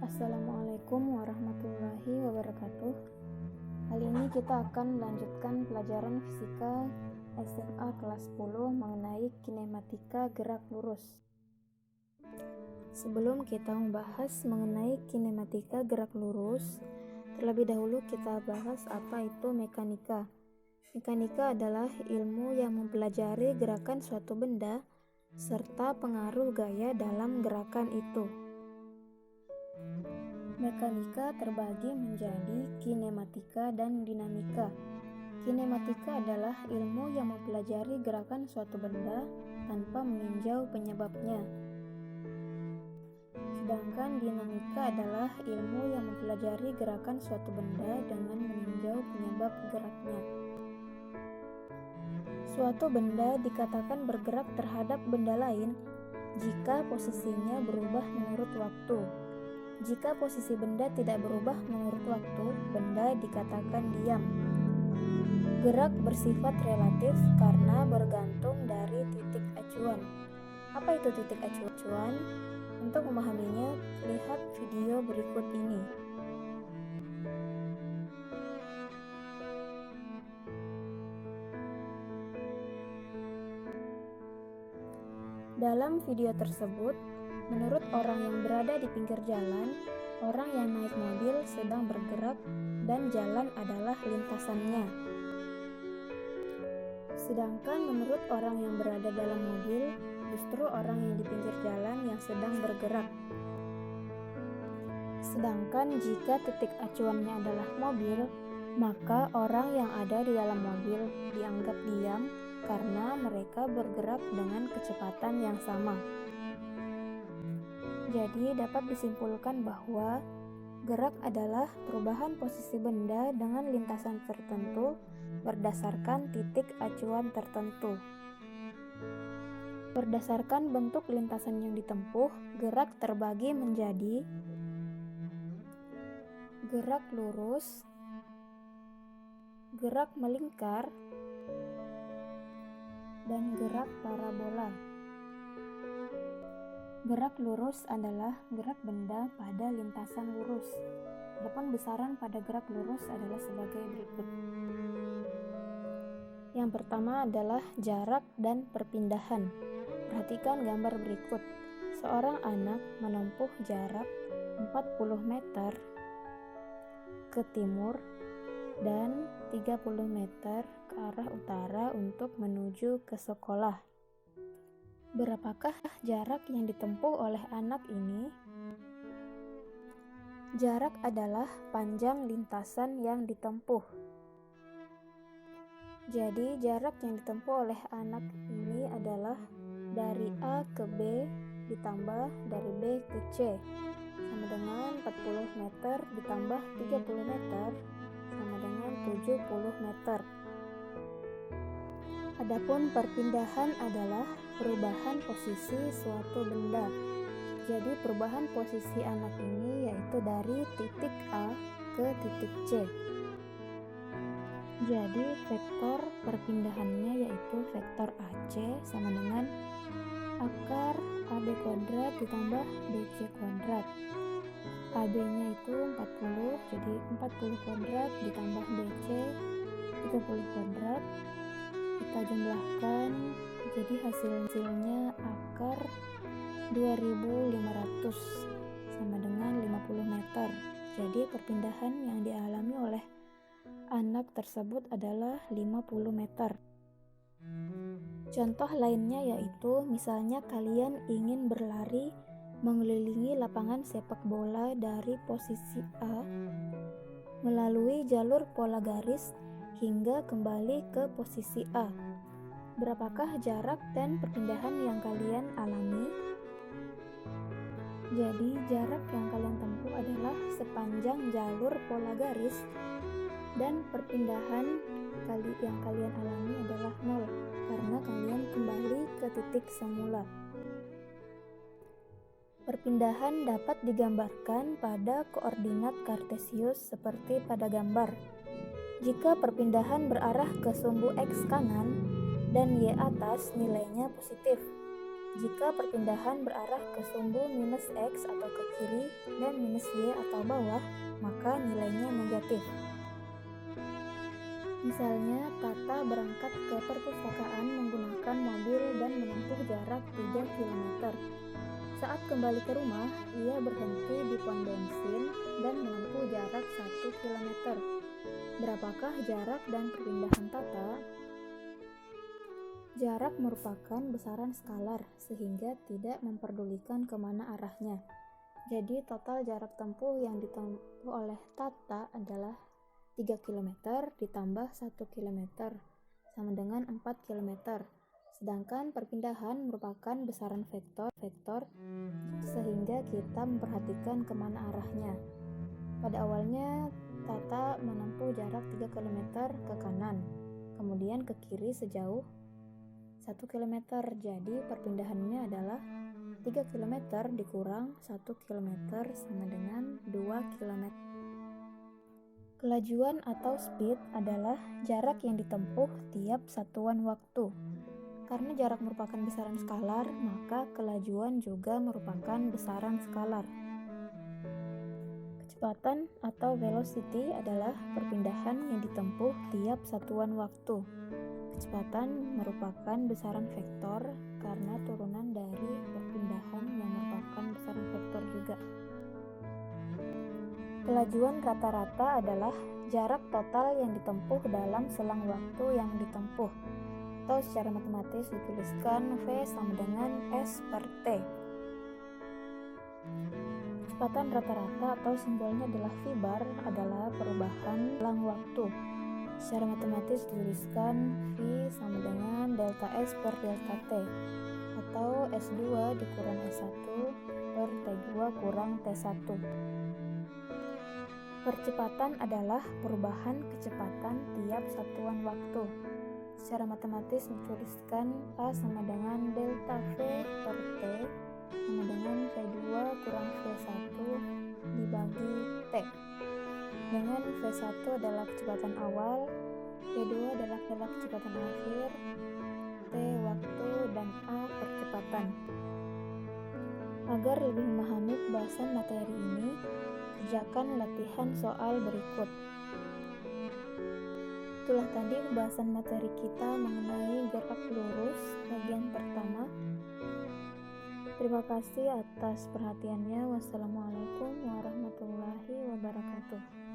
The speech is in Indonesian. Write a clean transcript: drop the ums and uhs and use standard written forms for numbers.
Assalamualaikum warahmatullahi wabarakatuh. Kali ini kita akan melanjutkan pelajaran fisika SMA kelas 10 mengenai kinematika gerak lurus. Sebelum kita membahas mengenai kinematika gerak lurus, terlebih dahulu kita bahas apa itu mekanika. Mekanika adalah ilmu yang mempelajari gerakan suatu benda serta pengaruh gaya dalam gerakan itu. Mekanika terbagi menjadi kinematika dan dinamika. Kinematika adalah ilmu yang mempelajari gerakan suatu benda tanpa meninjau penyebabnya. Sedangkan dinamika adalah ilmu yang mempelajari gerakan suatu benda dengan meninjau penyebab geraknya. Suatu benda dikatakan bergerak terhadap benda lain jika posisinya berubah menurut waktu. Jika posisi benda tidak berubah menurut waktu, benda dikatakan diam. Gerak bersifat relatif karena bergantung dari titik acuan. Apa itu titik acuan? Untuk memahaminya, lihat video berikut ini. Dalam video tersebut, menurut orang yang berada di pinggir jalan, orang yang naik mobil sedang bergerak dan jalan adalah lintasannya. Sedangkan menurut orang yang berada dalam mobil, justru orang yang di pinggir jalan yang sedang bergerak. Sedangkan jika titik acuannya adalah mobil, maka orang yang ada di dalam mobil dianggap diam karena mereka bergerak dengan kecepatan yang sama. Jadi dapat disimpulkan bahwa gerak adalah perubahan posisi benda dengan lintasan tertentu berdasarkan titik acuan tertentu. Berdasarkan bentuk lintasan yang ditempuh, gerak terbagi menjadi gerak lurus, gerak melingkar, dan gerak parabola. Gerak lurus adalah gerak benda pada lintasan lurus. Adapun besaran pada gerak lurus adalah sebagai berikut. Yang pertama adalah jarak dan perpindahan. Perhatikan gambar berikut. Seorang anak menempuh jarak 40 meter ke timur dan 30 meter ke arah utara untuk menuju ke sekolah. Berapakah jarak yang ditempuh oleh anak ini? Jarak adalah panjang lintasan yang ditempuh. Jadi jarak yang ditempuh oleh anak ini adalah dari A ke B ditambah dari B ke C sama dengan 40 meter ditambah 30 meter sama dengan 70 meter. Adapun perpindahan adalah perubahan posisi suatu benda. Jadi perubahan posisi anak ini yaitu dari titik A ke titik C. Jadi vektor perpindahannya yaitu vektor AC sama dengan akar AB kuadrat ditambah BC kuadrat. AB-nya itu 40, jadi 40 kuadrat ditambah BC 30 kuadrat. Kita jumlahkan, jadi hasilnya akar 2500 sama dengan 50 meter. Jadi perpindahan yang dialami oleh anak tersebut adalah 50 meter. Contoh lainnya yaitu misalnya kalian ingin berlari mengelilingi lapangan sepak bola dari posisi A melalui jalur pola garis hingga kembali ke posisi A. Berapakah jarak dan perpindahan yang kalian alami? Jadi jarak yang kalian tempuh adalah sepanjang jalur pola garis dan perpindahan yang kalian alami adalah 0 karena kalian kembali ke titik semula. Perpindahan dapat digambarkan pada koordinat kartesius seperti pada gambar. Jika perpindahan berarah ke sumbu X kanan dan Y atas nilainya positif. Jika perpindahan berarah ke sumbu minus X atau ke kiri dan minus Y atau bawah, maka nilainya negatif. Misalnya, Tata berangkat ke perpustakaan menggunakan mobil dan menempuh jarak 3 km. Saat kembali ke rumah, ia berhenti di pom bensin dan menempuh jarak 1 km. Berapakah jarak dan perpindahan Tata? Jarak merupakan besaran skalar, sehingga tidak memperdulikan kemana arahnya. Jadi total jarak tempuh yang ditempuh oleh Tata adalah 3 km ditambah 1 km, sama dengan 4 km. Sedangkan perpindahan merupakan besaran vektor, sehingga kita memperhatikan kemana arahnya. Pada awalnya, Tata menempuh jarak 3 km ke kanan, kemudian ke kiri sejauh 1 km. Jadi perpindahannya adalah 3 km dikurang 1 km sama dengan 2 km. Kelajuan atau speed adalah jarak yang ditempuh tiap satuan waktu. Karena jarak merupakan besaran skalar, maka kelajuan juga merupakan besaran skalar. Kecepatan atau velocity adalah perpindahan yang ditempuh tiap satuan waktu. Kecepatan merupakan besaran vektor karena turunan dari perpindahan yang merupakan besaran vektor juga. Kelajuan rata-rata adalah jarak total yang ditempuh dalam selang waktu yang ditempuh, atau secara matematis dituliskan V sama dengan S per T. Kecepatan rata-rata atau simbolnya adalah V bar adalah perubahan selang waktu. Secara matematis dituliskan V sama dengan delta S per delta T, atau S2 dikurang S1 per T2 kurang T1. Percepatan adalah perubahan kecepatan tiap satuan waktu. Secara matematis dituliskan A sama dengan delta V per T sama dengan V2 kurang V1 dibagi T. Dengan V1 adalah kecepatan awal, V2 adalah kecepatan akhir, T waktu, dan A percepatan. Agar lebih memahami pembahasan materi ini, kerjakan latihan soal berikut. Itulah tadi pembahasan materi kita mengenai gerak lurus bagian pertama. Terima kasih atas perhatiannya. Wassalamualaikum warahmatullahi wabarakatuh.